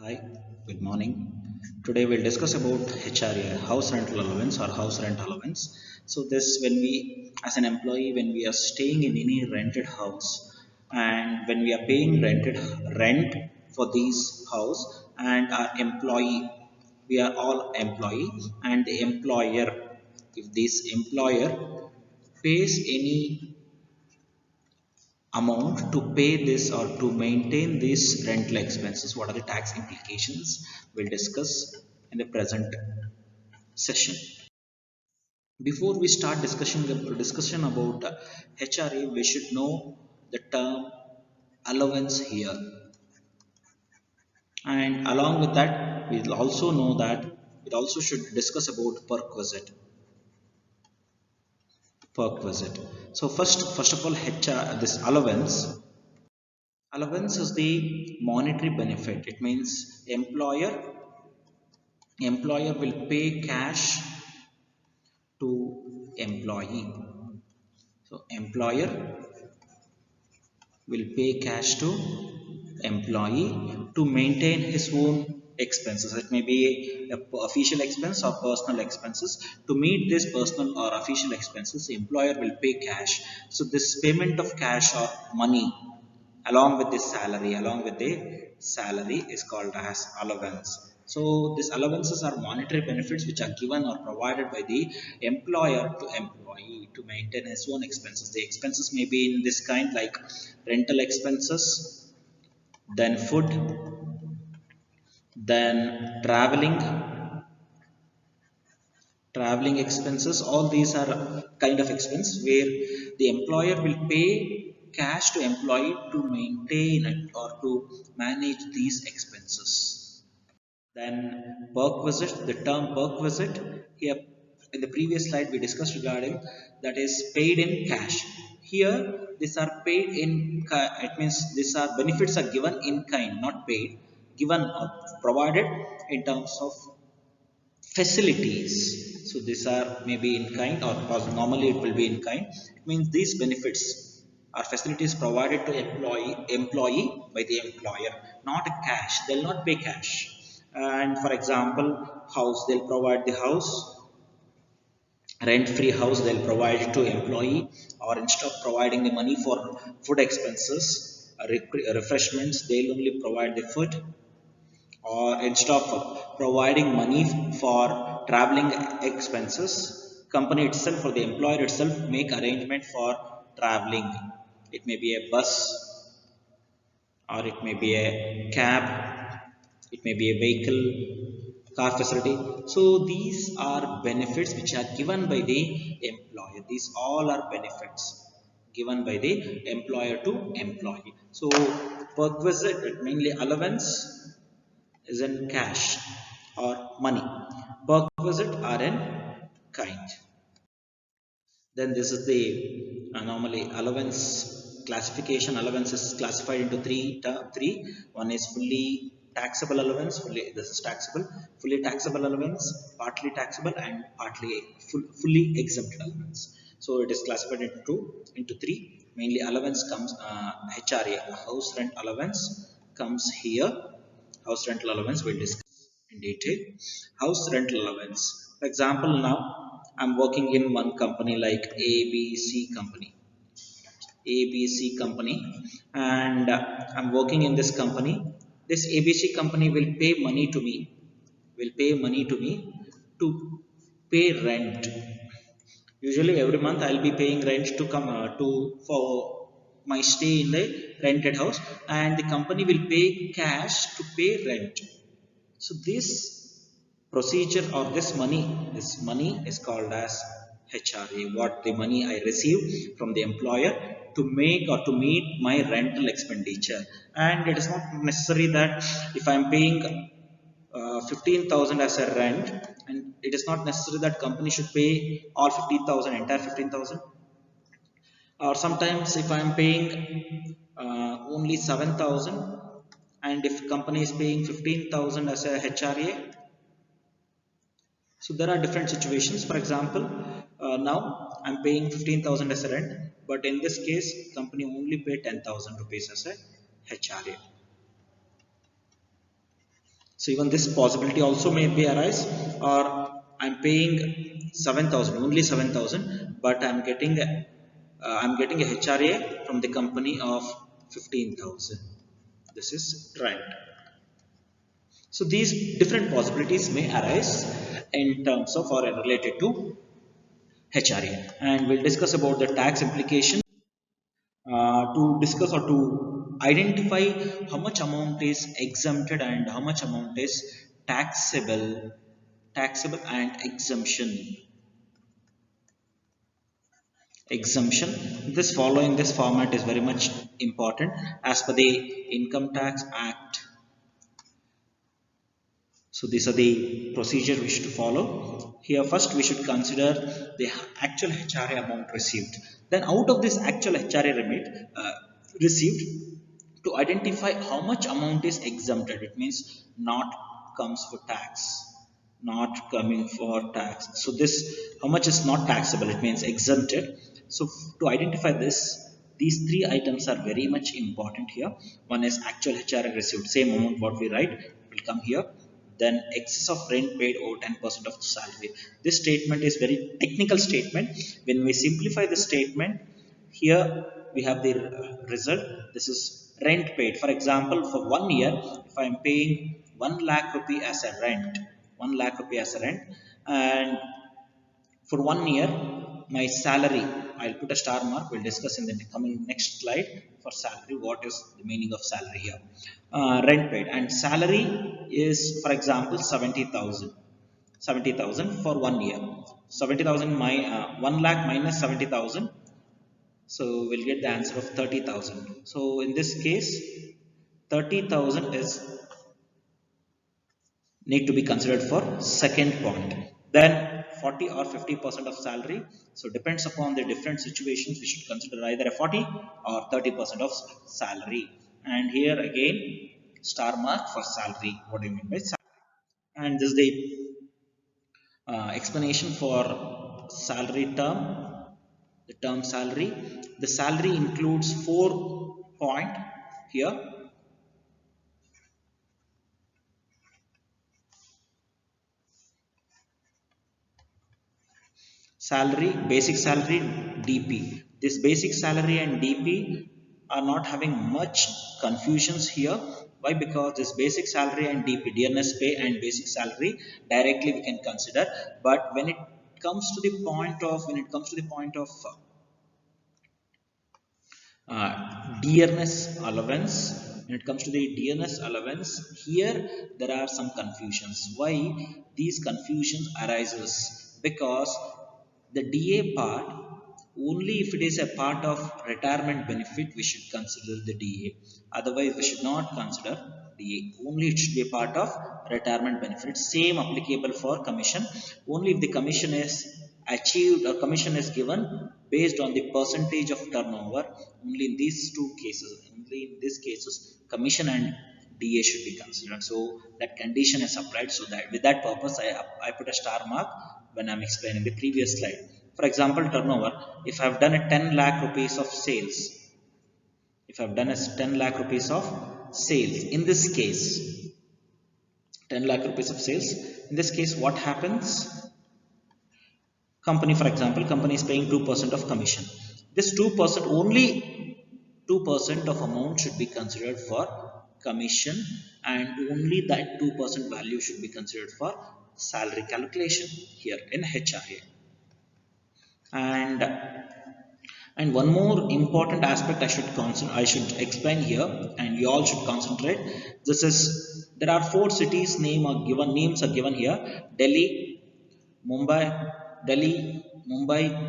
Hi, good morning. Today we'll discuss about HRA, house rental allowance or house rent allowance. So this when we as an employee when we are staying in any rented house and when we are paying rented rent for these house and our employee, we are all employee and the employer, if this employer pays any amount to pay this or to maintain these rental expenses, what are the tax implications, we'll discuss in the present session. Before we start discussion about HRA, we should know the term allowance here, and along with that we'll also know that we also should discuss about perquisite. So first of all, HR, this allowance is the monetary benefit. It means employer will pay cash to employee. So employer will pay cash to employee to maintain his own expenses. It may be a official expense or personal expenses. To meet this personal or official expenses, the employer will pay cash. So this payment of cash or money along with the salary is called as allowance. So these allowances are monetary benefits which are given or provided by the employer to employee to maintain his own expenses. The expenses may be in this kind like rental expenses, then food, then traveling expenses. All these are kind of expense where the employer will pay cash to employee to maintain it or to manage these expenses. Then perquisite, the term perquisite here in the previous slide we discussed regarding that is paid in cash. Here these are paid in it means these are benefits are given in kind, not paid, given or provided in terms of facilities. So these are maybe in kind or normally it will be in kind. It means these benefits are facilities provided to employee by the employer, not cash. They'll not pay cash. And for example, house, they'll provide the house, rent free house they'll provide to employee, or instead of providing the money for food expenses, refreshments, they'll only provide the food, or instead of providing money for traveling expenses, company itself or the employer itself make arrangement for traveling. It may be a bus, or it may be a cab, it may be a vehicle, car facility. So these are benefits which are given by the employer. These all are benefits given by the employer to employee. So perquisite, mainly allowance, is in cash or money. Perquisite are in kind. Then this is the normally allowance classification. Allowance is classified into three. One is fully taxable allowance. This is taxable. Fully taxable allowance, partly taxable, and partly fully exempted allowance. So it is classified into three. Mainly allowance comes HRA, house rent allowance comes here. House rental allowance we'll discuss in detail. House rental allowance. For example, now I'm working in one company like ABC company. ABC company, and I'm working in this company. This ABC company will pay money to me. Will pay money to me to pay rent. Usually every month I'll be paying rent to come to for my stay in the rented house, and the company will pay cash to pay rent. So this procedure or this money is called as HRA. What the money I receive from the employer to make or to meet my rental expenditure. And it is not necessary that if I am paying 15,000 as a rent, and it is not necessary that company should pay all 15,000, entire 15,000. Or sometimes if I am paying only 7,000, and if company is paying 15,000 as a HRA, so there are different situations. For example, now I'm paying 15,000 as a rent, but in this case, company only pay 10,000 rupees as a HRA. So even this possibility also may be arise, or I'm paying 7,000, only 7,000, but I'm getting a HRA from the company of 15,000. This is rent. So these different possibilities may arise in terms of or related to HRA, and we'll discuss about the tax implication to discuss or to identify how much amount is exempted and how much amount is taxable and exemption. This following this format is very much important as per the Income Tax Act. So these are the procedure we should follow. Here first we should consider the actual HRA amount received. Then out of this actual HRA remit received, to identify how much amount is exempted. It means not comes for tax, not coming for tax. So this, how much is not taxable, it means exempted. So to identify this, these three items are very much important here. One is actual HRA received, same amount what we write will come here. Then excess of rent paid over 10% of the salary. This statement is very technical statement. When we simplify the statement, here we have the result. This is rent paid. For example, for 1 year, if I am paying 1 lakh rupee as a rent, 1 lakh rupee as a rent, and for 1 year, my salary, I'll put a star mark. We'll discuss in the coming next slide for salary. What is the meaning of salary here? Rent paid and salary is, for example, 70,000. 70,000 for 1 year. 70,000 my 1 lakh minus 70,000. So we'll get the answer of 30,000. So in this case, 30,000 is need to be considered for second point. Then 40 or 50% of salary. So depends upon the different situations. We should consider either a 40 or 30% of salary. And here again, star mark for salary. What do you mean by salary? And this is the explanation for salary term. The term salary. The salary includes 4 point here. Salary, basic salary, DP. This basic salary and DP are not having much confusions here. Why? Because this basic salary and DP, dearness pay and basic salary, directly we can consider. But when it comes to the point of dearness allowance, when it comes to the dearness allowance, here there are some confusions. Why these confusions arises? Because the DA part, only if it is a part of retirement benefit we should consider the DA, otherwise we should not consider DA. Only it should be a part of retirement benefit. Same applicable for commission. Only if the commission is achieved or commission is given based on the percentage of turnover, only in these two cases, only in these cases, commission and DA should be considered. So that condition is applied. So that with that purpose, I put a star mark when I'm explaining the previous slide. For example, turnover. If I've done a 10 lakh rupees of sales, if I've done a 10 lakh rupees of sales, in this case, 10 lakh rupees of sales. In this case, what happens? Company, for example, company is paying 2% of commission. This 2%, only 2% of amount should be considered for commission, and only that 2% value should be considered for salary calculation here in HRA. And one more important aspect I should explain here, and you all should concentrate. This is, there are 4 cities names are given here: Delhi, Mumbai,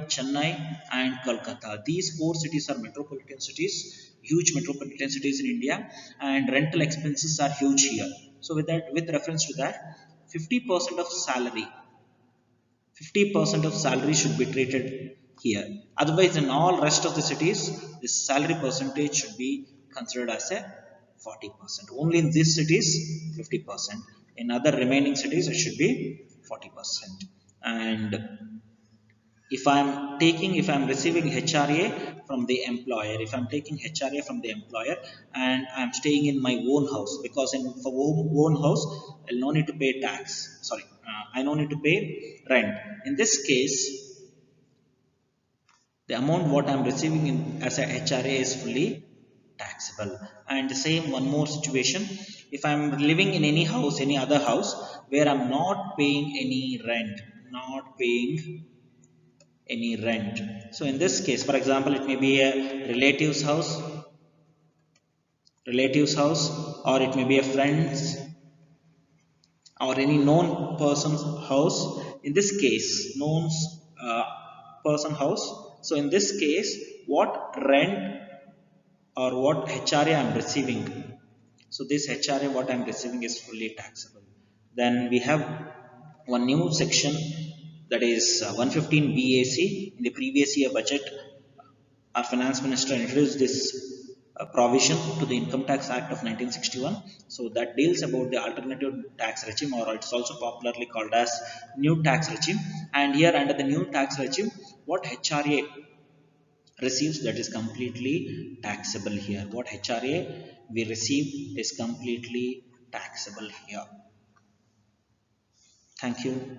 Chennai, and Kolkata. These 4 cities are metropolitan cities, huge metropolitan cities in India, and rental expenses are huge here. So with reference to that, 50% of salary 50% of salary should be treated here. Otherwise, in all rest of the cities, the salary percentage should be considered as a 40%. Only in these cities, 50%. In other remaining cities, it should be 40%. And if I'm receiving HRA from the employer, if I'm taking HRA from the employer and I'm staying in my own house, because in for own house I'll no need to pay tax. Sorry, I no need to pay rent. In this case, the amount what I'm receiving in as a HRA is fully taxable. And the same one more situation, if I'm living in any house, any other house where I'm not paying any rent, not paying any rent. So in this case, for example, it may be a relative's house, or it may be a friend's or any known person's house. In this case, known person house. So in this case, what rent or what HRA I am receiving. So this HRA what I am receiving is fully taxable. Then we have one new section, that is 115 BAC. In the previous year budget, our finance minister introduced this provision to the Income Tax Act of 1961. So that deals about the alternative tax regime, or it's also popularly called as new tax regime. And here under the new tax regime, what HRA receives, that is completely taxable here. What HRA we receive is completely taxable here. Thank you.